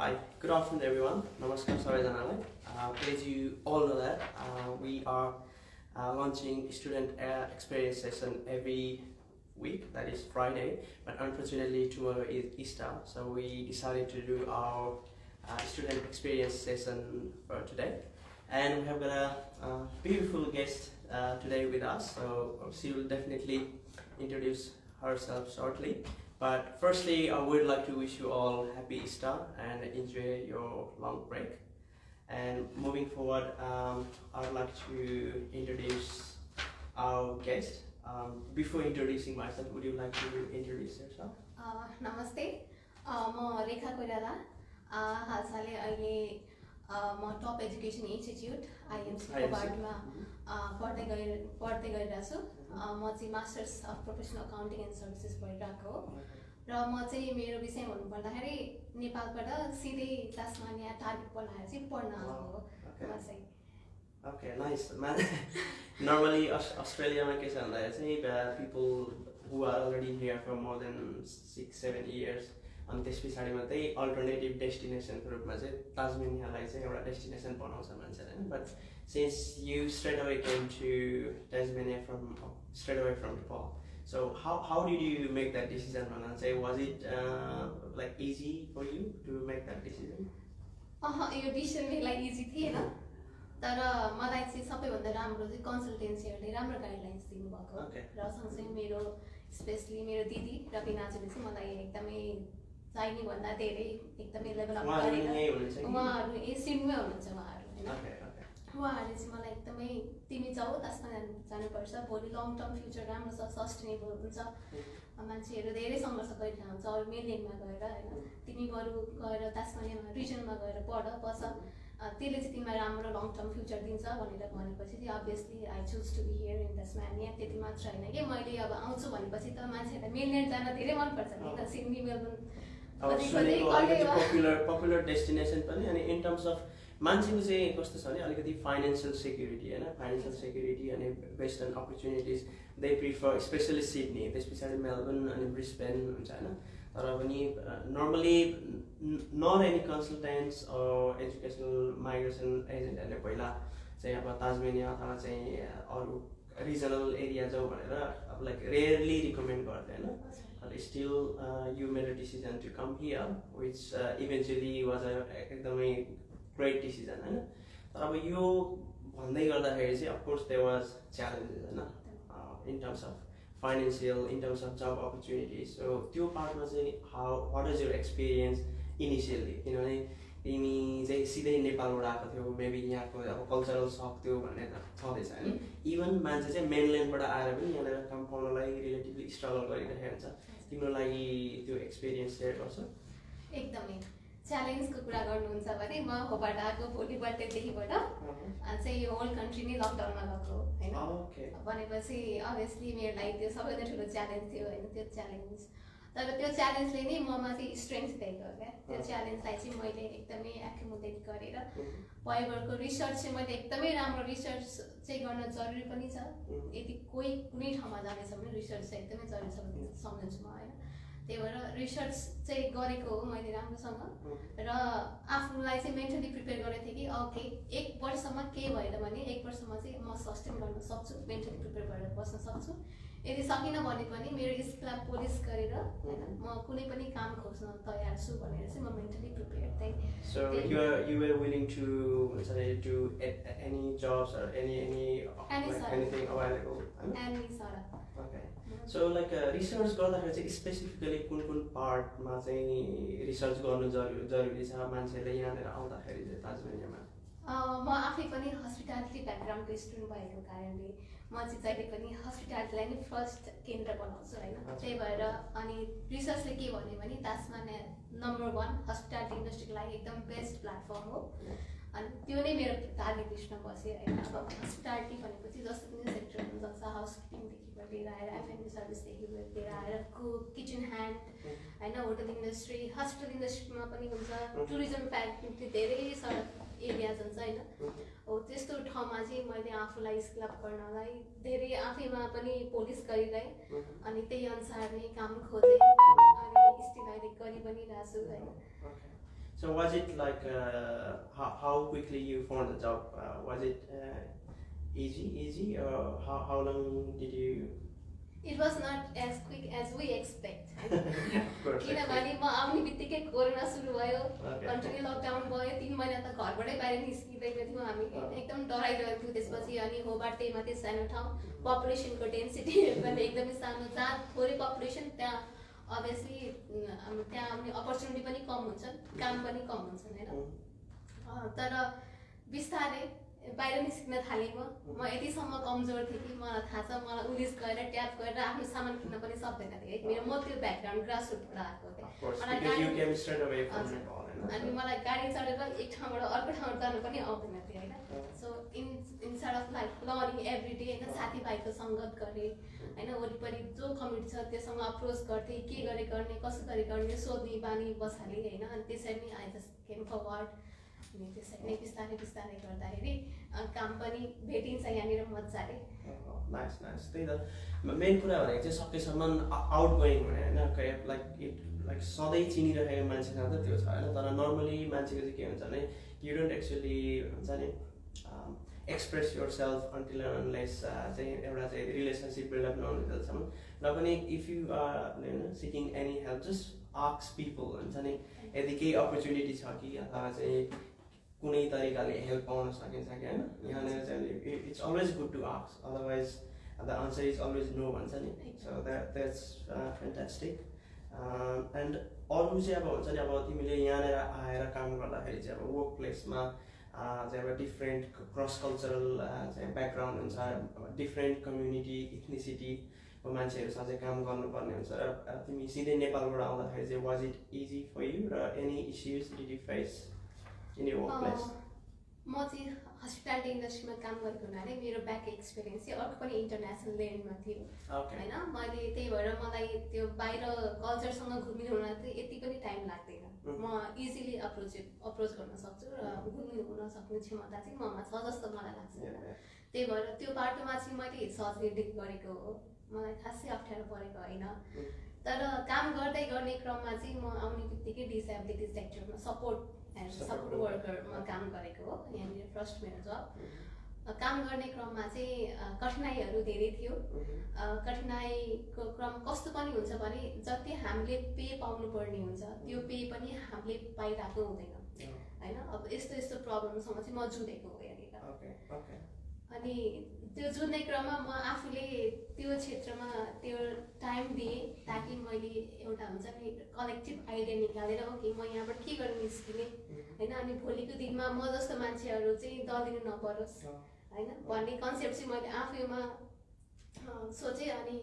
Hi, good afternoon everyone. Namaskar sabaijanalai. As you all know that we are launching student experience session every week, that is Friday, but unfortunately tomorrow is Easter, so we decided to do our student experience session for today. And we have got a beautiful guest today with us, so she will definitely introduce herself shortly. But firstly, I would like to wish you all happy Easter and enjoy your long break. And moving forward, I'd like to introduce our guest. Before introducing myself, would you like to introduce yourself? नमस्ते म रेखा कोइराला हालसालै अहिले म top education institute आइएमसी बाटमा पढ्दै गइरहेको छु म चाहिँ masters of professional accounting and services भइरहेको हो र म चाहिँ मेरो विषय भन्नुपर्दाखेरि नेपालबाट सिधै तास्मानिया टार्गेट बनाएर चाहिँ पढ्न आएको हो म चाहिँ Okay, nice. Man, normally Australia के छ भन्दाखेरि चाहिँ people who are already here for more than 6-7 years अनि त्यस पछाडि मात्रै अल्टरनेटिभ डेस्टिनेसनको रूपमा चाहिँ ताजमेनियालाई चाहिँ एउटा डेस्टिनेसन बनाउँछ मान्छेले हैन but since you straight away came to Tasmania from straight away from Nepal, so how did you make that decision? And say, was it like easy for you to make that decision? यो decision malayi easy थिएन तर मलाई चाहिँ सबैभन्दा राम्रो चाहिँ कन्सल्टेन्सीहरूले राम्रो guidelines दिनुभएको र सँगसँगै मेरो स्पेसली मेरो दिदी रबिनाजुले चाहिँ मलाई एकदमै चाहिने भन्दा धेरै एकदमै लेभल अप गरेर उहाँहरू सिडनीमै हुनुहुन्छ उहाँहरू हैन उहाँहरूले चाहिँ मलाई एकदमै तिमी जाऊ तास्मानिया जानुपर्छ भोलि लङ टर्म फ्युचर राम्रो छ सस्टेनेबल हुन्छ मान्छेहरू धेरै सङ्घर्ष गरिरहेको हुन्छ अरू मेनल्यान्डमा गएर होइन तिमी बरु गएर तास्मानियामा रिजनमा गएर पढ बस त्यसले चाहिँ तिमीलाई राम्रो लङ टर्म फ्युचर दिन्छ भनेर भनेपछि चाहिँ obviously I choose to be here in Tasmania त्यति मात्र होइन कि मैले अब आउँछु भनेपछि त मान्छेहरूलाई मेनल्यान्ड जान धेरै मनपर्छ नि सिडनी मेलबर्न popular destination पनि अनि इन टर्म्स अफ मान्छेको चाहिँ कस्तो छ भने अलिकति फाइनेन्शियल सेक्युरिटी होइन फाइनेन्शियल सेक्युरिटी अनि western opportunities they prefer especially Sydney त्यस पछाडि मेलबर्न अनि ब्रिस्बेन हुन्छ होइन तर पनि normally not any consultants educational migration एजेन्टहरूले पहिला चाहिँ अब ताजमेनिया अथवा चाहिँ अरू रिजनल एरिया जाऊ भनेर अब लाइक रेयरली रिकमेन्ड गर्दैन but still you made a decision to come here which eventually was a एकदमै great decision हैन तर अब यो भन्दै गर्दाखेरि चाहिँ of course there was challenges हैन in terms of financial, in terms of job opportunities, so त्यो पार्टमा चाहिँ what was your experience initially किनभने तिमी चाहिँ सिधै नेपालबाट आएको थियौ मेबी यहाँको अब कल्चरल सक थियो भन्ने छँदैछ हैन इभन मान्छे चाहिँ मेनल्यान्डबाट आएर पनि यहाँनिर काम पाउनलाई रिलेटिभली स्ट्रगल गरिरहेको हुन्छ तिम्रो लागि त्यो एक्सपिरियन्स सेयर गर्छ एकदमै च्यालेन्जको कुरा गर्नुहुन्छ भने म होबाट आएको भोलि बर्थडेदेखिबाट चाहिँ यो होल कन्ट्री नै लकडाउनमा गएको होइन भनेपछि अभियसली मेरो लागि त्यो सबैभन्दा ठुलो च्यालेन्ज थियो होइन त्यो च्यालेन्ज तर त्यो च्यालेन्जले नै ममा चाहिँ स्ट्रेङ्थ दिएको क्या त्यो च्यालेन्जलाई चाहिँ मैले एकदमै एक्युमुलेट गरेर भइगएको रिसर्च चाहिँ मैले एकदमै राम्रो रिसर्च चाहिँ गर्न जरुरी पनि छ यदि कोही कुनै ठाउँमा जानेछ भने रिसर्च चाहिँ एकदमै जरुरी छ भन्ने सम्झन्छु म होइन त्यही भएर रिसर्च चाहिँ गरेको हो मैले राम्रोसँग र आफूलाई चाहिँ मेन्टली प्रिपेयर गरेको थिएँ कि ओके 1 वर्षमा के भएन भने 1 वर्षमा चाहिँ म सस्टेन गर्न सक्छु मेन्टली प्रिपेयर भएर बस्न सक्छु यदि सकिनँ भने पनि मेरो स्किललाई पोलिस गरेर हैन म कुनै पनि काम खोज्न तयार छु भनेर चाहिँ म मेन्टली प्रिपेयर थिएँ So you were willing to do any jobs or anything available? Any sort. Okay. So like research गर्दाखेरि चाहिँ स्पेसिफिकली कुन पार्टमा चाहिँ रिसर्च गर्नु जरुरी छ मान्छेले यहाँनिर आउँदाखेरि चाहिँ ताजमेनियामा म आफै पनि हस्पिटालिटी ब्याकग्राउन्डको स्टुडेन्ट भएको कारणले म चाहिँ जहिले पनि हस्पिटालिटीलाई नै फर्स्ट केन्द्र बनाउँछु होइन त्यही भएर अनि रिसर्चले के भन्यो भने तास्मानिया नम्बर 1 हस्पिटालिटी इन्डस्ट्रीको लागि एकदम बेस्ट प्लेटफर्म हो अनि त्यो नै मेरो टार्गेट लिस्टमा बस्यो होइन अब हस्पिटालिटी भनेपछि जस्तो पनि सेक्टर हुन्छ हाउसकिपिङदेखि लिएर आएर एफएनबी सर्भिसदेखि लिएर आएर कुक किचन ह्यान्ड होइन होटल इन्डस्ट्री हस्पिटल इन्डस्ट्रीमा पनि हुन्छ टुरिज्म फ्याक्ट्री धेरै सारा एरियाज हुन्छ होइन हो त्यस्तो ठाउँमा चाहिँ मैले आफूलाई स्किल अप गर्नलाई धेरै आफैमा पनि पोलिस गरिरहेँ अनि त्यही अनुसार नै काम खोजेँ अनि स्टिल अहिले गरि पनि रहेछु होइन So was it like how quickly you found the job? Was it easy or how long did you? It was not as quick as we expect. Of course. किनभने म आउने बित्तिकै कोरोना सुरु भयो, Okay. कन्टिन्यू लकडाउन भयो, 3 महिना त घरबाटै बाहिर निस्किँदैन थियौँ हामी, एकदम डराइरहेको थियौँ। त्यसपछि अनि होबार्ट मात्रै सानो ठाउँ, पपुलेसनको डेन्सिटी पनि एकदमै सानो, जहाँ थोरै पपुलेसन त्यहाँ अभियसली त्यहाँ आउने अपर्च्युनिटी पनि कम हुन्छ, काम पनि कम हुन्छ हैन। तर बिस्तारै बाहिर निस्किन थालेँ म यतिसम्म कमजोर थिएँ कि मलाई थाहा छ मलाई उलिस गएर ट्याप गरेर आफ्नो सामान किन्न पनि सक्दैन थिएँ है। मेरो म त्यो ब्याकग्राउन्ड ग्रासरुटबाट आएको थिएँ अनि मलाई गाडी चढेर एक ठाउँबाट अर्को ठाउँ जानु पनि आउँदैन थियो हैन। So instead of like learning every day हैन, साथीभाइको सङ्गत गरेँ हैन, वरिपरि जो कम्युनिटी छ त्योसँग अप्रोच गर्थेँ, के गरे गर्ने कसो गरे गर्ने सोध्ने बानी बसालेँ हैन। अनि त्यसरी नै आई जस्ट केम फरवर्ड अनि त्यसरी नै बिस्तारै बिस्तारै गर्दाखेरि काम पनि भेटिन्छ यहाँनिर मजाले। Nice nice. त्यही त मेन कुरा भनेको चाहिँ सकेसम्म आउट गोइङ भने होइन, लाइक सधैँ चिनिरहेको मान्छेसँग त त्यो छ होइन। तर नर्मली मान्छेको चाहिँ के हुन्छ भने यु डोन्ट एक्चुअली हुन्छ नि express your self until unless चाहिँ एउटा चाहिँ रिलेसनसिप बिल्डअप नहुने जतिसम्म। र पनि इफ यु आर होइन seeking any help just ask people हुन्छ नि, यदि केही अपर्च्युनिटी छ कि अथवा चाहिँ कुनै तरिकाले हेल्प पाउन सकिन्छ कि होइन, यहाँनिर चाहिँ it's always good to ask, otherwise the answer is always no भन्छ नि। So that's fantastic. एन्ड अरू चाहिँ अब हुन्छ नि, अब तिमीले यहाँनिर आएर काम गर्दाखेरि चाहिँ अब वर्क प्लेसमा चाहिँ अब डिफ्रेन्ट क्रस कल्चरल चाहिँ ब्याकग्राउन्ड हुन्छ, डिफ्रेन्ट कम्युनिटी इथनिसिटीको मान्छेहरूसँग चाहिँ काम गर्नुपर्ने हुन्छ। र तिमी सिधै नेपालबाट आउँदाखेरि चाहिँ was it easy for you र any issues did you face in your workplace? म चाहिँ हस्पिटालिटी इन्डस्ट्रीमा काम गरेको हुनाले मेरो ब्याक एक्सपिरियन्स चाहिँ अर्को पनि इन्टरनेसनल लेभलमा थियो होइन। मैले त्यही भएर मलाई त्यो बाहिर कल्चरसँग घुमिनु हुन चाहिँ यति पनि टाइम लाग्दैन, म इजिली अप्रोच गर्न सक्छु र घुम्नु हुन सक्ने क्षमता चाहिँ ममा छ जस्तो मलाई लाग्छ। त्यही भएर त्यो बाटोमा चाहिँ मैले सजिलै डिल गरेको हो, मलाई खासै अप्ठ्यारो परेको होइन। तर काम गर्दै गर्ने क्रममा चाहिँ म आउने बित्तिकै डिसेबिलिटी सेक्टरमा सपोर्ट वर्करमा काम गरेको हो। यहाँनिर फर्स्ट मेरो जब काम गर्ने क्रममा चाहिँ कठिनाइहरू धेरै थियो। कठिनाइको क्रम कस्तो पनि हुन्छ भने जति हामीले पे पाउनुपर्ने हुन्छ त्यो पे पनि हामीले पाइरहेको हुँदैन होइन। अब यस्तो यस्तो प्रब्लमसँग चाहिँ म जुधेको हो यहाँनिर। अनि त्यो जुझ्ने क्रममा म आफूले त्यो क्षेत्रमा त्यो टाइम दिएँ ताकि मैले एउटा हुन्छ नि कलेक्टिभ आइडिया निकालेर ओके म यहाँबाट के गर्न निस्किने होइन। अनि भोलिको दिनमा म जस्तो मान्छेहरू चाहिँ दलिनु नपरोस् होइन भन्ने कन्सेप्ट चाहिँ मैले आफैमा सोचेँ। अनि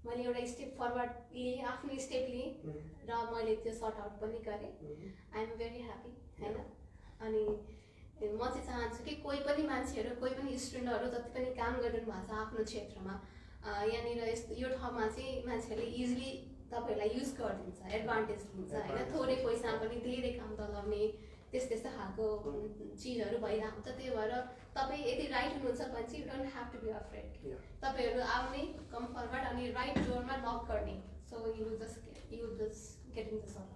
मैले एउटा स्टेप फरवर्ड लिएँ, आफ्नो स्टेप लिएँ र मैले त्यो सर्ट आउट पनि गरेँ। आई एम भेरी ह्याप्पी होइन। अनि म चाहिँ चाहन्छु कि कोही पनि मान्छेहरू कोही पनि स्टुडेन्टहरू जति पनि काम गरिरहनु भएको छ आफ्नो क्षेत्रमा यहाँनिर यस्तो यो ठाउँमा चाहिँ मान्छेहरूले इजिली तपाईँहरूलाई युज गरिदिन्छ, एडभान्टेज लिन्छ होइन। थोरै पैसा पनि धेरै काम चलाउने त्यस्तो खालको चिजहरू भइरहेको हुन्छ। त्यही भएर तपाईँ यदि राइट हुनुहुन्छ भने चाहिँ you don't have to be afraid. तपाईँहरू आउने कम फरवर्ड अनि राइट डोरमा नक गर्ने। So you just getting the short.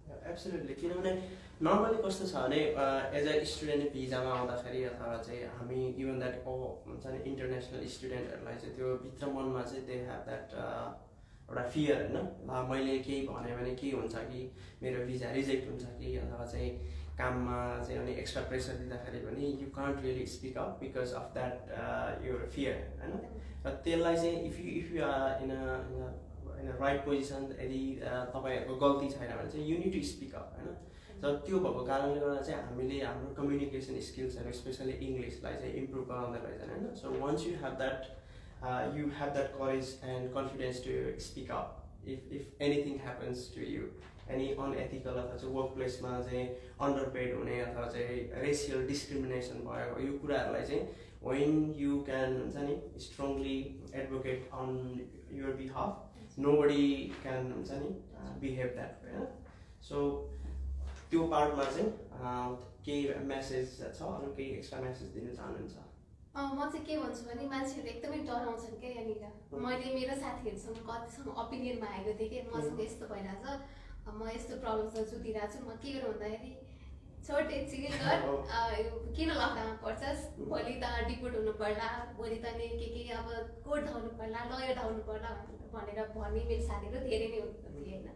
Absolutely. किनभने नर्मली कस्तो छ भने एज अ स्टुडेन्ट भिजामा आउँदाखेरि अथवा चाहिँ हामी इभन द्याट हुन्छ नि इन्टरनेसनल स्टुडेन्टहरूलाई चाहिँ त्यो भित्र मनमा चाहिँ दे हेभ द्याट एउटा फियर होइन, मैले केही भन्यो भने के हुन्छ कि मेरो भिजा रिजेक्ट हुन्छ कि अथवा चाहिँ काममा चाहिँ अनि एक्स्ट्रा प्रेसर दिँदाखेरि पनि you can't really speak up because of that your fear होइन। र त्यसलाई चाहिँ if you are in right position, यदि तपाईँहरूको गल्ती छैन भने चाहिँ you need to speak up होइन। र त्यो भएको कारणले गर्दा चाहिँ हामीले हाम्रो कम्युनिकेसन स्किल्सहरू स्पेसली इङ्ग्लिसलाई चाहिँ इम्प्रुभ गराउँदै लैजाने होइन। So once you have that courage and confidence to speak up if anything happens to you, any unethical अथवा चाहिँ वर्क प्लेसमा चाहिँ अन्डरपेड हुने अथवा चाहिँ रेसियल डिस्क्रिमिनेसन भयो यो कुराहरूलाई चाहिँ वेन यु क्यान हुन्छ नि strongly advocate on your behalf, nobody can हुन्छ नि बिहेभ द्याट वे होइन। सो त्यो पार्टमा चाहिँ केही मेसेज छ, अरू केही एक्स्ट्रा मेसेज दिन चाहनुहुन्छ? म चाहिँ के भन्छु भने मान्छेहरू एकदमै डराउँछन् क्या यहाँनिर। मैले मेरो साथीहरूसँग कतिसँग ओपिनियनमा आएको थिएँ कि मसँग यस्तो भइरहेछ म यस्तो प्रब्लमसँग जुधिरहेको छु, म के गरौँ भन्दाखेरि छोटे चिल गर, किन लकडाउनमा पर्छस्, भोलि त डिपोर्ट हुनु पर्ला, भोलि त के अब कोर्ट धाउनु पर्ला, लयर धाउनु पर्ला भनेर भन्ने मेरो साथीहरू धेरै नै थिए होइन।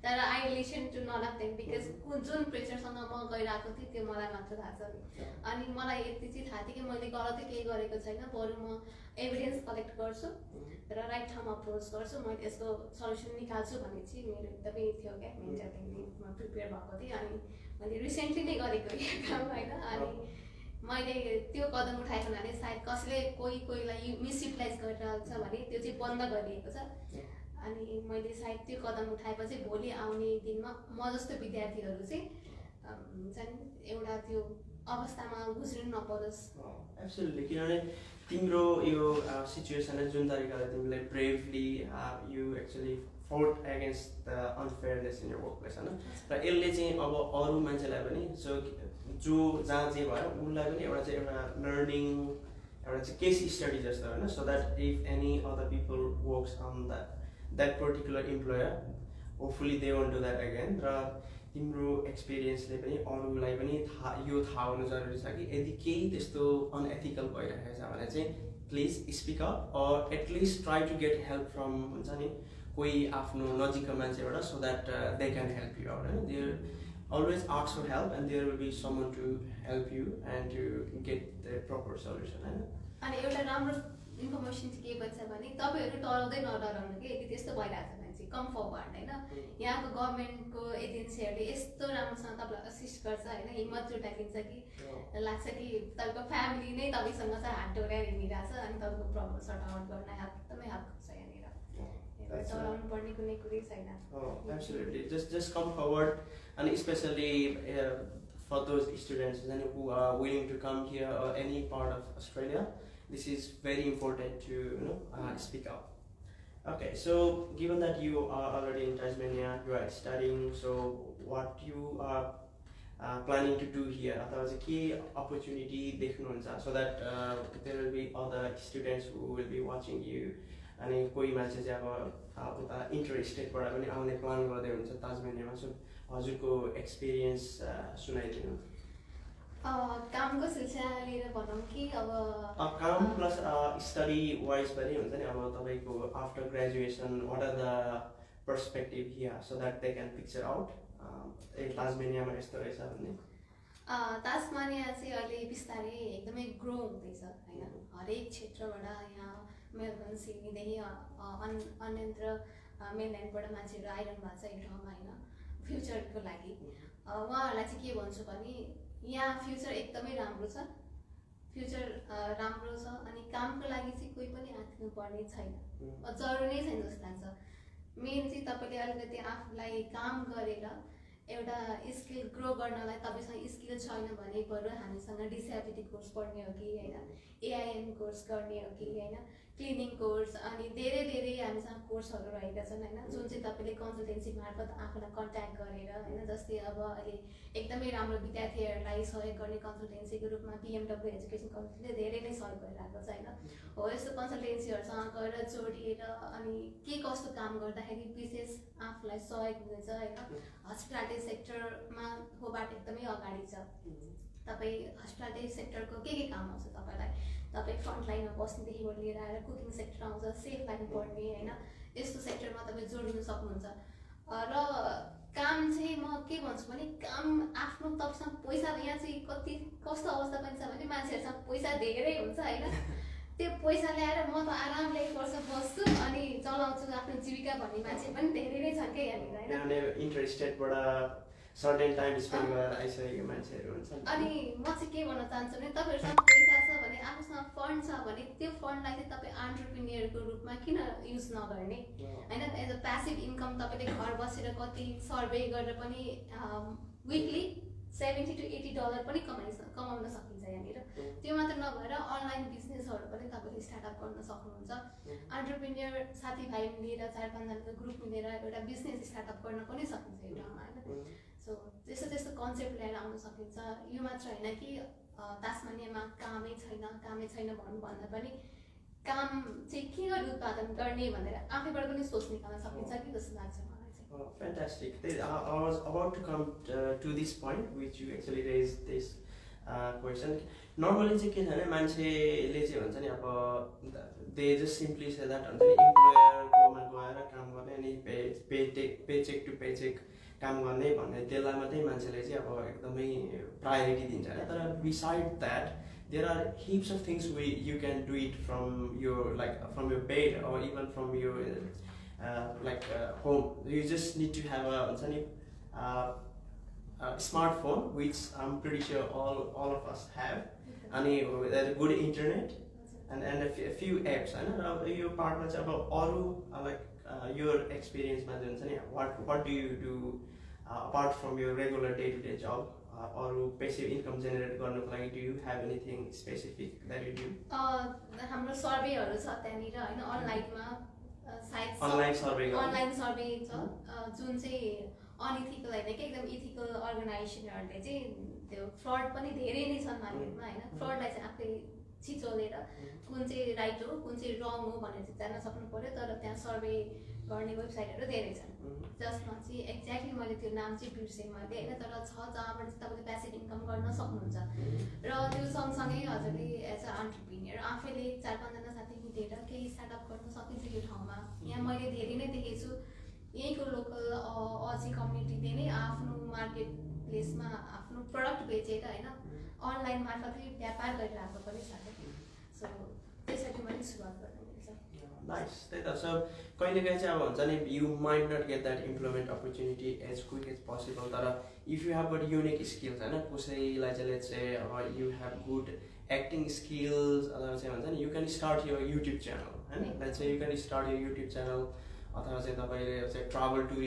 तर I listen to none of them because जुन प्रेसरसँग म गइरहेको थिएँ त्यो मलाई मात्र थाहा छ। अनि मलाई यति चाहिँ थाहा थियो कि मैले गलतै केही गरेको छैन, बरु म एभिडेन्स कलेक्ट गर्छु र राइट ठाउँमा अप्रोच गर्छु, मैले यसको सल्युसन निकाल्छु भन्ने चाहिँ मेरो एकदमै थियो क्या, मेन्टली म प्रिपेयर भएको थिएँ। अनि मैले रिसेन्टली नै गरेको काम होइन, अनि मैले त्यो कदम उठाएको हुनाले सायद कसैले कोहीलाई मिसयुटिलाइज गरिरहेको छ भने त्यो चाहिँ बन्द गरिएको छ। अनि मैले सायद त्यो कदम उठाएपछि भोलि आउने दिनमा म जस्तो विद्यार्थीहरू चाहिँ हुन्छ नि एउटा त्यो अवस्थामा गुज्रिनु नपरोस्। एब्सोल्युटली, किनभने तिम्रो यो सिचुएसनले जुन तरिकाले तिमीले bravely you actually fought against the unfairness in your workplace होइन, र यसले चाहिँ अब अरू मान्छेलाई पनि जो जहाँ जे भयो उनलाई पनि एउटा लर्निङ एउटा चाहिँ केस स्टडी जस्तो होइन, so that if any other people works on that particular employer hopefully they won't do that again. र तिम्रो एक्सपिरियन्सले पनि अरूलाई पनि यो थाहा हुनु जरुरी छ कि यदि केही त्यस्तो अनएथिकल भइरहेको छ भने चाहिँ please speak up or at least try to get help from हुन्छ नि कोही आफ्नो नजिकको मान्छेबाट, so that they can help you out होइन। There always ask for help and there will be someone to help you and to get the proper solution होइन। अनि एउटा राम्रो इन्फर्मेसन चाहिँ के भन्छ भने तपाईँहरू डराउँदै नडराउनु कि यदि त्यस्तो भइरहेको छ भने चाहिँ कम फरवर्ड होइन। यहाँको गभर्मेन्टको एजेन्सीहरूले यस्तो राम्रोसँग तपाईँलाई असिस्ट गर्छ होइन, हिम्मत जुटाइदिन्छ कि लाग्छ कि तपाईँको फ्यामिली नै तपाईँसँग चाहिँ हात डोराएर हिँडिरहेछ अनि तपाईँको प्रब्लम सर्ट आउट गर्न एकदमै हेल्प गर्छ यहाँनिर, डराउनु पर्ने कुनै कुरै छैन। Absolutely, just come forward, and especially for those students who are willing to come here or any part of Australia, this is very important to speak up. Okay, so given that you are already in Tasmania, you are studying, so what you are planning to do here? अथवा चाहिँ के opportunity देख्नुहुन्छ so that there will be other students who will be watching you, अनि कोही मान्छे चाहिँ अब उता इन्टरेस्टेडबाट पनि आउने प्लान गर्दै हुन्छ ताजमेनियामा, सो हजुरको एक्सपिरियन्स सुनाइदिनु। कामको सिलसिला लिएर भनौँ कि अब काम प्लस स्टडी वाइज पनि हुन्छ नि, अब तपाईँको after graduation what are the perspective here so that they can picture out a ताजमेनियामा यस्तो रहेछ भन्ने। ताजमानिया चाहिँ अहिले बिस्तारै एकदमै ग्रो हुँदैछ होइन, हरेक क्षेत्रबाट यहाँ मेलबर्न सिडनीदेखि अन्यत्र मेनल्यान्डबाट मान्छेहरू आइरहनु भएको छ यो ठाउँमा होइन फ्युचरको लागि। उहाँहरूलाई चाहिँ के भन्छु भने यहाँ फ्युचर एकदमै राम्रो छ, फ्युचर राम्रो छ, अनि कामको लागि चाहिँ कोही पनि आँटिनु पर्ने छैन, जरुरी नै छैन जस्तो लाग्छ। मेन चाहिँ तपाईँले अलिकति आफूलाई काम गरेर एउटा स्किल ग्रो गर्नलाई तपाईँसँग स्किल छैन भने बरु हामीसँग डिसेबिलिटी कोर्स पढ्ने हो कि होइन, एआइएम कोर्स गर्ने हो कि होइन, क्लिनिङ कोर्स, अनि धेरै हामीसँग कोर्सहरू रहेका छन् होइन, जुन चाहिँ तपाईँले कन्सल्टेन्सी मार्फत आफूलाई कन्ट्याक्ट गरेर होइन, जस्तै अब अहिले एकदमै राम्रो विद्यार्थीहरूलाई सहयोग गर्ने कन्सल्टेन्सीको रूपमा BMW एजुकेसन कन्सल्टेन्सीले धेरै नै सहयोग गरिरहेको छ होइन। हो यस्तो कन्सल्टेन्सीहरूसँग गएर जोडिएर अनि के कस्तो काम गर्दाखेरि विशेष आफूलाई सहयोग हुनेछ होइन। हस्पिटालिटी सेक्टरमा होबाट एकदमै अगाडि छ, तपाईँ हस्पिटालिटी सेक्टरको के काम आउँछ तपाईँलाई, तपाईँ फ्रन्ट लाइनमा बस्नेदेखिबाट लिएर आएर कुकिङ सेक्टर आउँछ, सेफ लाइन पढ्ने होइन, यस्तो सेक्टरमा तपाईँ जोडिनु सक्नुहुन्छ। र काम चाहिँ म के भन्छु भने काम आफ्नो तपाईँसँग पैसा यहाँ चाहिँ कस्तो अवस्था पनि छ भने मान्छेहरूसँग पैसा धेरै हुन्छ होइन, त्यो पैसा ल्याएर म त आरामले 1 वर्ष बस्छु अनि चलाउँछु आफ्नो जीविका भन्ने मान्छे पनि धेरै नै छन् क्या यहाँनिर होइन। इन्ट्रेस्टेडबाट सर्टेन टाइम स्पेन्ड गरेर आइसकेको मान्छेहरू हुन्छ। अनि म चाहिँ के भन्न चाहन्छु भने तपाईँहरूसँग पैसा छ भने आफूसँग फन्ड छ भने त्यो फन्डलाई चाहिँ तपाईँ एन्टरप्रेन्योरको रूपमा किन युज नगर्ने होइन। एज अ प्यासिभ इन्कम तपाईँले घर बसेर कति सर्वे गरेर पनि विकली $70 to $80 पनि कमाउन सकिन्छ यहाँनिर। त्यो मात्र नभएर अनलाइन बिजनेसहरू पनि तपाईँले स्टार्टअप गर्न सक्नुहुन्छ। एन्टरप्रेन्योर साथीभाइ मिलेर 4-5 जनाको ग्रुप मिलेर एउटा बिजनेस स्टार्टअप गर्न पनि सकिन्छ यो ठाउँमा होइन। सो त्यस्तो कन्सेप्ट ल्याएर आउन सकिन्छ। यो मात्र होइन कि ताजमानियामा कामै छैन भन्नुभन्दा पनि काम चाहिँ के गरी उत्पादन गर्ने भनेर आफैबाट पनि सोच निकाल्न सकिन्छ कि जस्तो लाग्छ मलाई चाहिँ। Oh, fantastic. I was about to come to this point, which you actually raised this question. Normally चाहिँ के छ भने मान्छेले चाहिँ भन्छ नि अब they just simply say that हुन्छ नि इम्प्लोयरकोमा गएर काम गर्ने अनि pay check to pay check काम गर्ने भन्ने त्यसलाई मात्रै मान्छेले चाहिँ अब एकदमै प्रायोरिटी दिन्छ होइन तर beside that there are heaps of things you can do it from your bed or even from your home. You just need to have a smartphone, which I'm pretty sure all of us have, and a good internet and a few apps. And your partner about your experience, what do you do apart from your regular day-to-day job? Or passive income generate गर्नको लागि do you have anything specific that you do? हाम्रो सर्वेहरू छ त्यहाँनिर हैन अनलाइनमा site online survey छ जुन चाहिँ अनइथिकल हैन के एकदम इथिकल अर्गनाइजेसनहरुले चाहिँ त्यो फ्रड पनि धेरै नै छन् मार्केटमा हैन फ्रडलाई चाहिँ आफै छिचोलेर कुन चाहिँ राइट हो कुन चाहिँ रङ हो भनेर चाहिँ जान्न सक्नु पर्यो तर त्यहाँ सर्वे गर्ने वेबसाइटहरु धेरै छन् जसमा चाहिँ एक्ज्याक्टली मैले त्यो नाम चाहिँ बिर्सेँ मैले हैन तर छ जहाँबाट चाहिँ तपाईले प्यासिभ इन्कम गर्न सक्नुहुन्छ र त्यो सँगसँगै हजुरले एज अ एन्टरप्रेन्योर आफैले 4-5 जना साथी मिलेर केही स्टार्टअप गर्न सकिन्छ यो ठाउँमा यहाँ मैले धेरै नै देखेछु यहीँको लोकल अजी कम्युनिटीले नै आफ्नो मार्केट प्लेसमा आफ्नो प्रडक्ट बेचेर हैन अनलाइन मार्फतले व्यापार गरिरहेको पनि छ सो त्यसरी मैले सुरुवात गर्न मिल्छ Nice. So, कहिलेकाहीँ चाहिँ अब हुन्छ नि you might not get that employment opportunity as quick as possible. But if you have got unique skills, हैन कसैलाई चाहिँ let's say you have good acting skills, you can start your YouTube channel. हैन let's say you can start your YouTube channel. अथवा चाहिँ तपाईले चाहिँ travel tour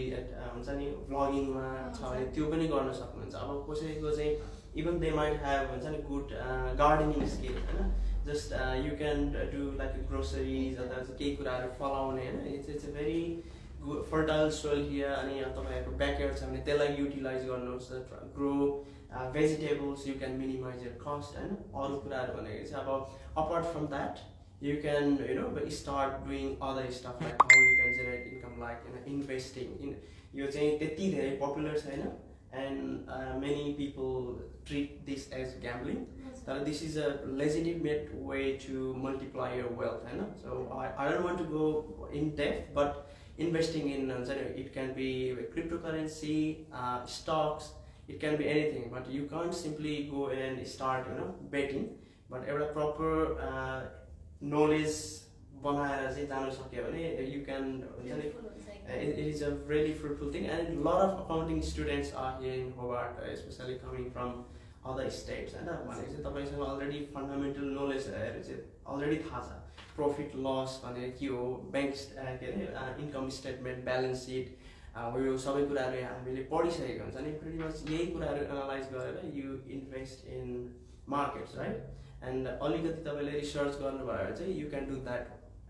हुन्छ नि भ्लगिङमा छ भने त्यो पनि गर्न सक्नुहुन्छ अब कसैको चाहिँ इभन दे माइट ह्याभ हुन्छ नि गुड गार्डनिङ स्किल हैन just you can do like groceries अथवा चाहिँ केही कुराहरू फलाउने हैन it's a very good fertile soil here अनि तपाईँहरूको ब्याकयार्ड छ भने त्यसलाई युटिलाइज गर्नुहोस् grow vegetables you can minimize your cost हैन अरू कुराहरू भनेको चाहिँ अब apart from that you can start doing other stuff like how you can generate income like investing in यो चाहिँ त्यति धेरै पपुलर छैन and many people treat this as gambling but this is a legitimate way to multiply your wealth so I don't want to go in depth but investing in it can be cryptocurrency stocks it can be anything but you can't simply go and start betting but a proper knowledge बनाएर चाहिँ जानु सक्यो भने you can it is a really fruitful thing and a lot of accounting students are here in Hobart especially coming from other states and भनेको चाहिँ तपाईसँग already fundamental knowledge चाहिँ already थाहा छ प्रॉफिट लस भने के हो बैंक के अरे इन्कम स्टेटमेन्ट ब्यालेन्स सिट यो सबै कुराहरू हामीले पढिसकेको हुन्छ नि प्रिटी मच यही कुराहरू एनालाइज गरेर you invest in markets right and अलिकति तपाईले रिसर्च गर्नुभयो चाहिँ you can do that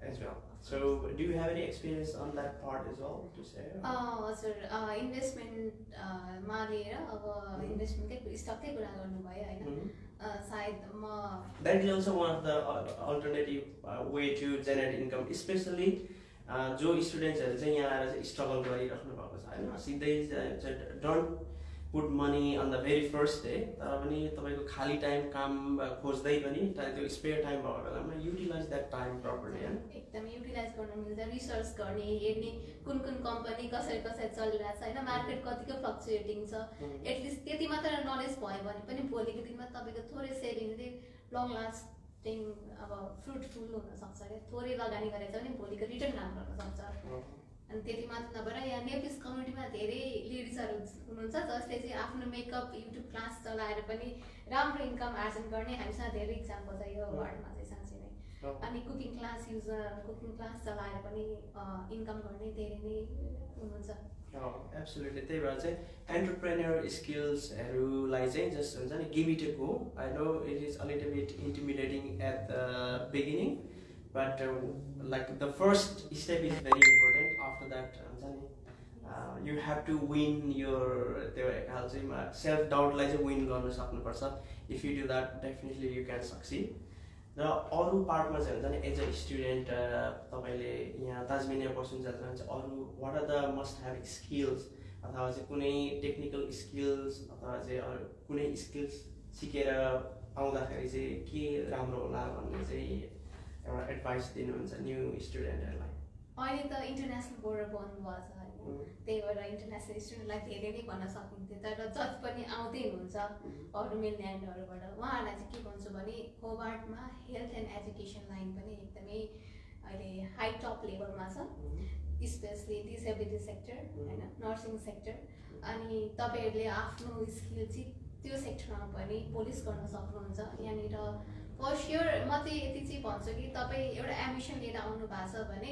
as well. So do you have any experience on that part as well to say? हजुर इन्भेस्टमेन्ट मा लिएर अब इन्भेस्टमेन्टकै स्टककै कुरा गर्नुभयो हैन सायद म that is also one of the alternative way to generate income especially जो स्टुडेन्ट्सहरु चाहिँ यहाँ आएर चाहिँ स्ट्रगल गरिराख्नु भएको छ हैन सिधै don't put money on the very first day तर पनि तपाईको खाली टाइम काम खोज्दै पनि त्यो स्पेयर टाइम भएको बेलामा युटिलाइज दैट टाइम प्रपरली हैन एकदम युटिलाइज गर्न मिल्छ रिसर्च गर्ने हेर्ने कुन कुन कम्पनी कसरी चलिरहेको छ हैन मार्केट कतिको फ्लक्चुएटिङ छ एटलिस्ट त्यति मात्र नलेज भयो भने पनि भोलिको दिनमा तपाईको थोरै सेभिङले लङ लास्टिङ अब फ्रुटफुल हुन सक्छ रे थोरै लगानी गरेछ भने भोलिको रिटर्न राम्रो हुन सक्छ अनि त्यति मात्र नभएर यहाँ नेपिस कम्युनिटीमा धेरै लेडिजहरु हुनुहुन्छ जसले चाहिँ आफ्नो मेकअप युट्युब क्लास चलाएर पनि राम्रो इन्कम आर्जन गर्ने हामीसँग धेरै इक्जाम्पल छ यो वार्डमा चाहिँ साँच्चै नै अनि कुकिङ क्लास चलाएर पनि इन्कम गर्ने धेरै नै हुनुहुन्छ एब्सोल्युटली त्यही भएर चाहिँ एन्टरप्रेन्योर स्किल्सहरुलाई चाहिँ जस्ट हुन्छ नि give it a go I know it is a little bit intimidating at the beginning but like the first step is very important after that you have to win your self doubt like win garnu saknu parcha if you do that definitely you can succeed र अरू पार्टमा चाहिँ हुन्छ नि as a student तपाईँले यहाँ ताजमिनिया person जाँदा चाहिँ अरू what are the must have skills अथवा चाहिँ कुनै टेक्निकल स्किल्स अथवा चाहिँ अरू कुनै स्किल्स सिकेर आउँदाखेरि चाहिँ के राम्रो होला भन्ने चाहिँ एउटा एडभाइस दिनुहुन्छ न्यू स्टुडेन्टहरूलाई? अहिले त इन्टरनेसनल बोर्डर बन्द भएको छ होइन, त्यही भएर इन्टरनेसनल स्टुडेन्टलाई धेरै नै भन्न सकिन्थ्यो। तर जति पनि आउँदै हुनुहुन्छ अरू मेनल्यान्डहरूबाट उहाँहरूलाई चाहिँ के भन्छु भने होबार्टमा हेल्थ एन्ड एजुकेसन लाइन पनि एकदमै अहिले हाई टप लेभलमा छ, स्पेसली डिसेबिलिटी सेक्टर होइन, नर्सिङ सेक्टर। अनि तपाईँहरूले आफ्नो स्किल चाहिँ त्यो सेक्टरमा पनि पोलिस गर्न सक्नुहुन्छ। यहाँनिर फर स्योर म चाहिँ यति चाहिँ भन्छु कि तपाईँ एउटा एडमिसन लिएर आउनु भएको छ भने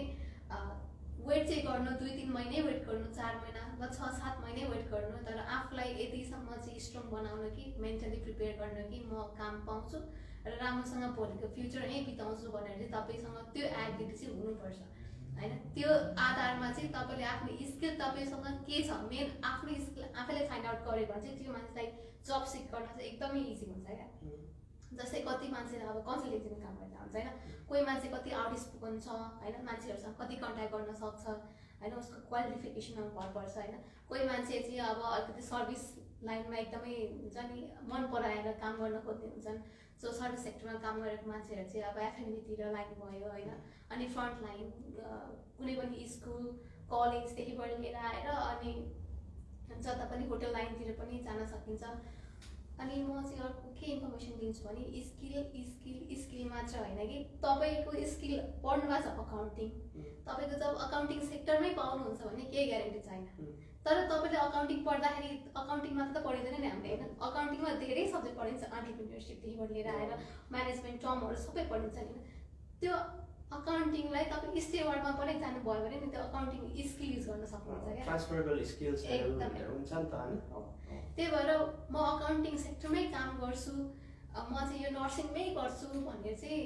वेट चाहिँ गर्नु, 2-3 महिनै वेट गर्नु, 4 महिना वा 6-7 महिनै वेट गर्नु, तर आफूलाई यतिसम्म चाहिँ स्ट्रङ बनाउनु कि मेन्टली प्रिपेयर गर्नु कि म काम पाउँछु र राम्रोसँग भोलिको फ्युचर यहीँ बिताउँछु भनेर चाहिँ तपाईँसँग त्यो एबिलिटी चाहिँ हुनुपर्छ होइन। त्यो आधारमा चाहिँ तपाईँले आफ्नो स्किल तपाईँसँग के छ मेन आफ्नो स्किल आफैले फाइन्ड आउट गऱ्यो भने चाहिँ त्यो मान्छेलाई जब सिक गर्न चाहिँ एकदमै इजी हुन्छ क्या। जस्तै कति मान्छेले अब कन्सल्टेन्सीमा काम गरेर हुन्छ होइन, कोही मान्छे कति आउट स्पोकन छ होइन, मान्छेहरूसँग कति कन्ट्याक्ट गर्न सक्छ होइन, उसको क्वालिफिकेसनमा भर पर्छ होइन। कोही मान्छे चाहिँ अब अलिकति सर्भिस लाइनमा एकदमै हुन्छ नि मन पराएर काम गर्न खोज्ने हुन्छन्, सो सर्भिस सेक्टरमा काम गरेको मान्छेहरू चाहिँ अब एफएनबीतिर लाग्नुभयो होइन। अनि फ्रन्ट लाइन कुनै पनि स्कुल कलेजदेखिबाट लिएर आएर अनि जता पनि होटल लाइनतिर पनि जान सकिन्छ। अनि म चाहिँ अर्को के इन्फर्मेसन दिन्छु भने स्किल मात्र होइन कि तपाईँको स्किल पढ्नु भएको छ अकाउन्टिङ, तपाईँको जब अकाउन्टिङ सेक्टरमै पाउनुहुन्छ भने केही ग्यारेन्टी छैन। तर तपाईँले अकाउन्टिङ पढ्दाखेरि अकाउन्टिङ मात्र त पढिँदैन नि हामीले होइन, अकाउन्टिङमा धेरै सब्जेक्ट पढिन्छ, एन्टरप्रेन्योरसिपदेखिबाट लिएर आएर म्यानेजमेन्ट टर्महरू सबै पढिन्छ नि। त्यो अकाउन्टिङलाई तपाईँ स्टेवार्डमा पनि जानुभयो भने नि त्यो अकाउन्टिङ स्किल युज गर्न सक्नुहुन्छ क्या, ट्रान्सफरेबल स्किल्स हुन्छ नि त हैन। त्यही भएर म अकाउन्टिङ सेक्टरमै काम गर्छु, म चाहिँ यो नर्सिङमै गर्छु भनेर चाहिँ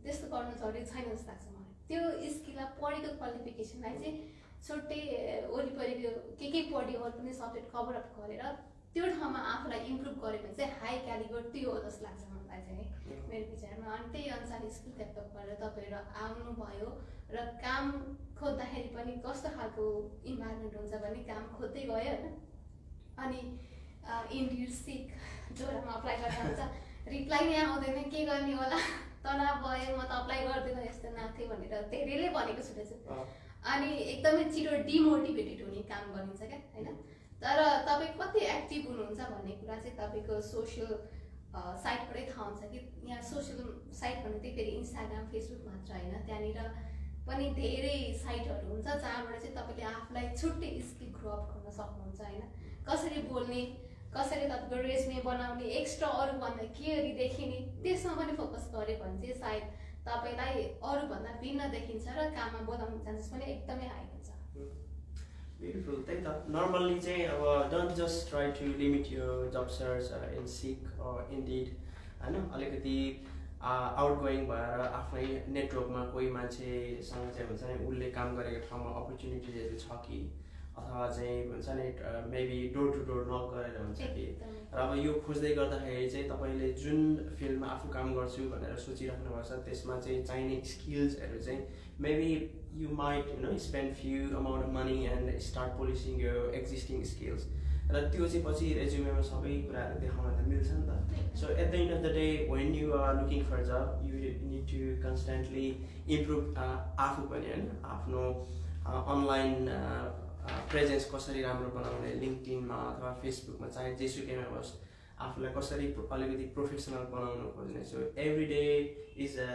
त्यस्तो गर्नु जरुरी छैन जस्तो लाग्छ मलाई। त्यो स्किललाई पढेको क्वालिफिकेसनलाई चाहिँ छुट्टै वरिपरिको के पढ्यो अरू पनि सब्जेक्ट कभर अप गरेर त्यो ठाउँमा आफूलाई इम्प्रुभ गऱ्यो भने चाहिँ हाई क्यालिबर त्यो हो जस्तो लाग्छ मलाई चाहिँ मेरो विचारमा। अनि त्यही अनुसार स्किल डेभलप गरेर तपाईँहरू आउनुभयो र काम खोज्दाखेरि पनि कस्तो खालको इन्भाइरोमेन्ट हुन्छ भने काम खोज्दै गयो होइन। अनि इन्डिड सिक जोरामा अप्लाई गर्दा हुन्छ, रिप्लाई नै आउँदैन, के गर्ने होला, तनाव भयो, म त अप्लाई गर्दिनँ, यस्तो नाथे भनेर धेरैले भनेको सुनेछु। अनि एकदमै छिटो डिमोटिभेटेड हुने काम गरिन्छ क्या होइन। तर तपाईँ कति एक्टिभ हुनुहुन्छ भन्ने कुरा चाहिँ तपाईँको सोसियल साइटबाटै थाहा हुन्छ कि यहाँ सोसियल साइट भन्ने चाहिँ फेरि इन्स्टाग्राम फेसबुक मात्र होइन, त्यहाँनिर पनि धेरै साइटहरू हुन्छ जहाँबाट चाहिँ तपाईँले आफूलाई छुट्टै स्किल ग्रो अप गर्न सक्नुहुन्छ होइन। कसरी बोल्ने, कसरी तपाईँको रेज्युमे बनाउने, एक्स्ट्रा अरूभन्दा केयरी देखिने, त्यसमा पनि फोकस गऱ्यो भने चाहिँ सायद तपाईँलाई अरूभन्दा भिन्न देखिन्छ र काममा बोलाउने चान्सेस पनि एकदमै हाई हुन्छ। ब्युटिफुल। त्यही त नर्मल्ली चाहिँ अब don't just try to limit यो job search in Seek Indeed होइन, अलिकति आउट गोइङ भएर आफ्नै नेटवर्कमा कोही मान्छेसँग चाहिँ हुन्छ नि उसले काम गरेको ठाउँमा अपर्च्युनिटिजहरू छ कि अथवा चाहिँ हुन्छ नि मेबी डोर टु डोर नक गरेर हुन्छ कि। र अब यो खोज्दै गर्दाखेरि चाहिँ तपाईँले जुन फिल्डमा आफू काम गर्छु भनेर सोचिराख्नु भएको छ त्यसमा चाहिँ चाहिने स्किल्सहरू चाहिँ maybe you might spend few amount of money and start polishing your existing skills र त्यो चाहिँ पछि रेज्युमेमा सबै कुराहरू देखाउन त मिल्छ नि त। So at the end of the day when you are looking for a job you need to constantly improve आफू पनि हैन, आफ्नो अनलाइन प्रेजेन्स कसरी राम्रो बनाउने, लिङ्क्डइनमा अथवा फेसबुकमा चाहे जेसुकैमा होस् आफूलाई कसरी अलिकति प्रोफेसनल बनाउनु खोज्ने। So every day is a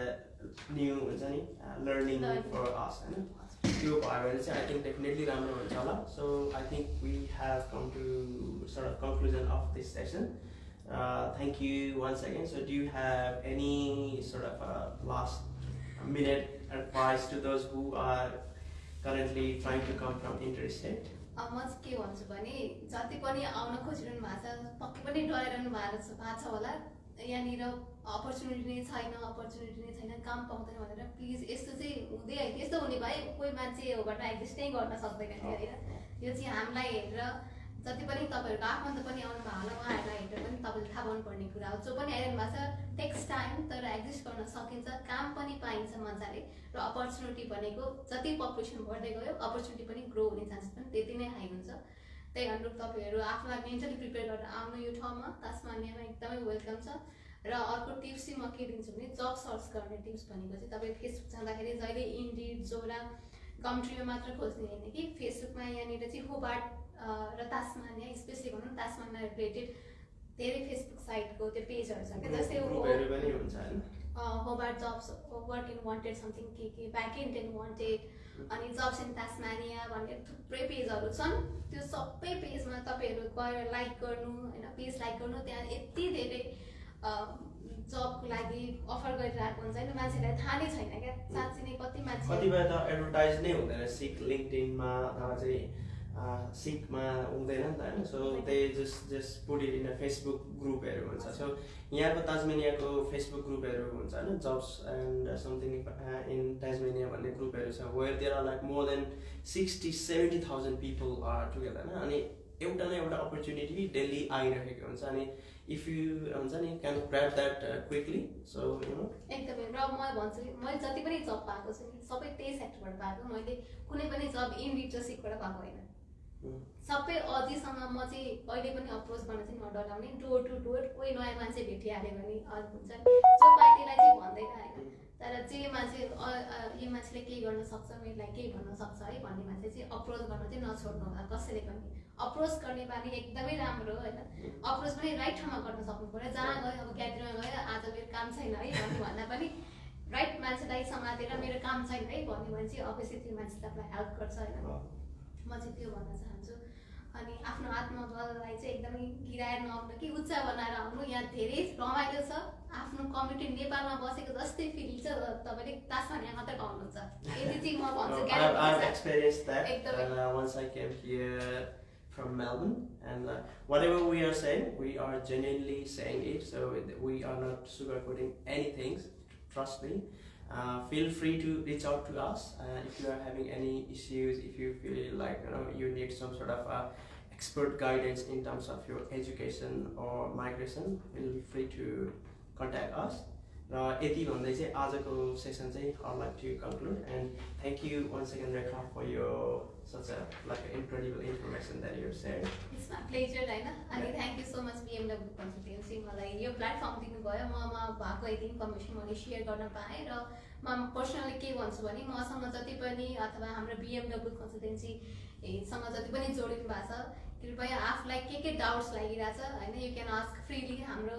new हुन्छ नि लर्निङ फर अस होइन, त्यो भयो भने चाहिँ आई थिङ्क डेफिनेटली राम्रो हुन्छ होला। So I think we have come to sort of conclusion of this session. Thank you once again. So do you have any sort of last minute advice to those who are currently trying to come from interstate? म चाहिँ के भन्छु भने जति पनि आउन खोजिरहनु भएको छ पक्कै पनि डराइरहनु भएको छ होला, यहाँनिर अपर्च्युनिटी नै छैन, काम पाउँदैन भनेर प्लिज यस्तो चाहिँ हुँदै होइन। यस्तो हुने भए कोही मान्छे होबाट एक्जिस्ट नै गर्न सक्दैन होइन। यो चाहिँ हामीलाई हेरेर जति पनि तपाईँहरूको आफन्त पनि आउनु भएको होला उहाँहरूलाई हेरेर पनि तपाईँले थाहा पाउनुपर्ने कुरा हो। जो पनि आइरहनु भएको छ टेक्स टाइम तर एक्जिस्ट गर्न सकिन्छ, काम पनि पाइन्छ मजाले र अपर्च्युनिटी भनेको जति पपुलेसन बढ्दै गयो अपर्च्युनिटी पनि ग्रो हुने चान्सेस पनि त्यति नै हाई हुन्छ। त्यही अनुरूप तपाईँहरू आफूलाई मेन्टली प्रिपेयर गरेर आउनु यो ठाउँमा तास्मानियामा एकदमै वेलकम छ। र अर्को टिप्स चाहिँ म के दिन्छु भने जब सर्च गर्ने टिप्स भनेको चाहिँ तपाईँ फेसबुक जाँदाखेरि जहिले इन्डिड जोरा कन्ट्रीमा मात्र खोज्ने होइन कि फेसबुकमा यहाँनिर चाहिँ होबार्ट र तास्मानिया स्पेसली भनौँ न तास्मानिया रिलेटेड धेरै फेसबुक साइटको त्यो पेजहरू छ क्या, जस्तै Hobart jobs work in wanted something के ब्याक एन्ड इन वान्टेड अनि जब्स इन तास्मानिया भन्ने थुप्रै पेजहरू छन्। त्यो सबै पेजमा तपाईँहरू गएर लाइक गर्नु होइन, पेज लाइक गर्नु, त्यहाँ यति धेरै जबको लागि अफर गरिरहेको हुन्छ होइन, मान्छेलाई थाहा नै छैन क्या साँच्चै नै कति मान्छे कतिपय त एडभर्टाइज नै हुँदैन सिक लिङ्क्डइनमा अथवा चाहिँ सिकमा हुँदैन नि त होइन। So they just put it in a Facebook ग्रुपहरू हुन्छ। सो यहाँको ताजमेनियाको फेसबुक ग्रुपहरू हुन्छ होइन, jobs and something in Tasmania भन्ने ग्रुपहरू छ where there are like more than 60-70,000 people are together होइन। अनि एउटा न एउटा अपर्च्युनिटी डेली आइरहेको हुन्छ अनि इफ यु हुन्छ नि can grab that quickly. So you know एकदमै। र म भन्छु मैले जति पनि जब पाएको छु नि सबै त्यही सेक्टरबाट पाएको, मैले कुनै पनि जब इन लिटरेसीबाट पाएको होइन। सबै अझैसँग म चाहिँ अहिले पनि अप्रोच गर्न चाहिँ नडराउने, डोर टु डोर कोही नयाँ मान्छे भेटिहाल्यो भने हुन्छ जो पार्टीलाई चाहिँ भन्दैन होइन, तर जे मान्छे यो मान्छेले केही गर्न सक्छ मेरो लागि केही गर्न सक्छ है भन्ने मान्छे चाहिँ अप्रोच गर्न चाहिँ नछोड्नु होला कसैले पनि। अप्रोच गर्ने बानी एकदमै राम्रो होइन, अप्रोच पनि राइट ठाउँमा गर्न सक्नु पऱ्यो। जहाँ गयो अब क्याटरिङमा गयो आज मेरो काम छैन है भन्नु भन्दा पनि राइट मान्छेलाई समातेर मेरो काम छैन है भन्यो भने चाहिँ अभियसली त्यो मान्छे तपाईँलाई हेल्प गर्छ होइन। म चाहिँ त्यो भन्न चाहन्छु। अनि आफ्नो आत्मबललाई चाहिँ एकदमै गिराएर नआउनु कि उच्च बनाएर आउनु। यहाँ धेरै रमाइलो छ, आफ्नो कम्युनिटी नेपालमा बसेको जस्तै फिल छ, तपाईँले तास्मानिया मात्र पाउनुहुन्छ यति चाहिँ म भन्छु। I've experienced that once I came here from Melbourne and whatever we are saying we are genuinely saying it, so we are not sugarcoating anything, trust me. Feel free to reach out to us if you are having any issues, if you feel like you need some sort of expert guidance in terms of your education or migration, feel free to contact us. यति भन्दै चाहिँ आजको session चाहिँ I'd like to conclude and thank you once again Rekha for your such a incredible information that you shared. It's my pleasure होइन। अनि thank you so much BMW consultancy मलाई यो platform दिनुभयो। ममा भएको यति इन्फर्मेसन मैले सेयर गर्न पाएँ र म पर्सनली के भन्छु भने मसँग जति पनि अथवा हाम्रो BMW कन्सल्टेन्सीसँग जति पनि जोडिनु भएको छ कृपया आफूलाई के डाउट्स लागिरहेछ होइन, यु क्यान आस्क फ्रीली। हाम्रो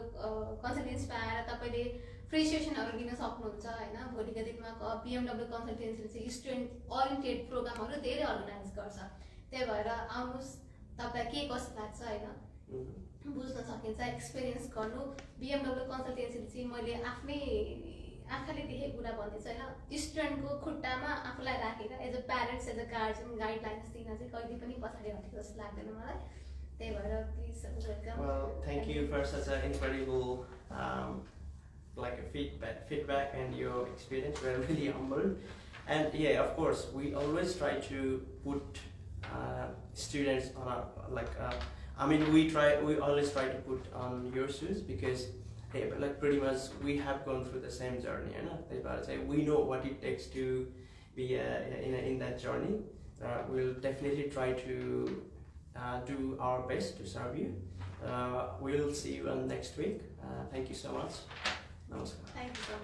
कन्सल्टेन्सी पाएर तपाईँले फ्री सेसनहरू लिन सक्नुहुन्छ होइन। भोलिको दिनमा BMW कन्सल्टेन्सीले चाहिँ स्टुडेन्ट ओरिएन्टेड प्रोग्रामहरू धेरै अर्गनाइज गर्छ, त्यही भएर आउनुहोस् तपाईँलाई के कस्तो लाग्छ होइन बुझ्न सकिन्छ, एक्सपिरियन्स गर्नु। BMW कन्सल्टेन्सीले चाहिँ मैले आफ्नै आँखाले देखेको कुरा भन्दैछु होइन, स्टुडेन्टको खुट्टामा आफूलाई राखेर as a parents as a guardian guidelines दिन चाहिँ कहिले पनि पछाडि हटेको जस्तो लाग्दैन मलाई। त्यही भएर please welcome. Well, thank you for such an incredible feedback and your experience. We're really humbled. And yeah, of course, we always try to put students on we always try to put on your shoes because pretty much we have gone through the same journey, we know what it takes to be in that journey. We'll definitely try to do our best to serve you. We'll see you on next week. Thank you so much. Namaskar. Thank you so much.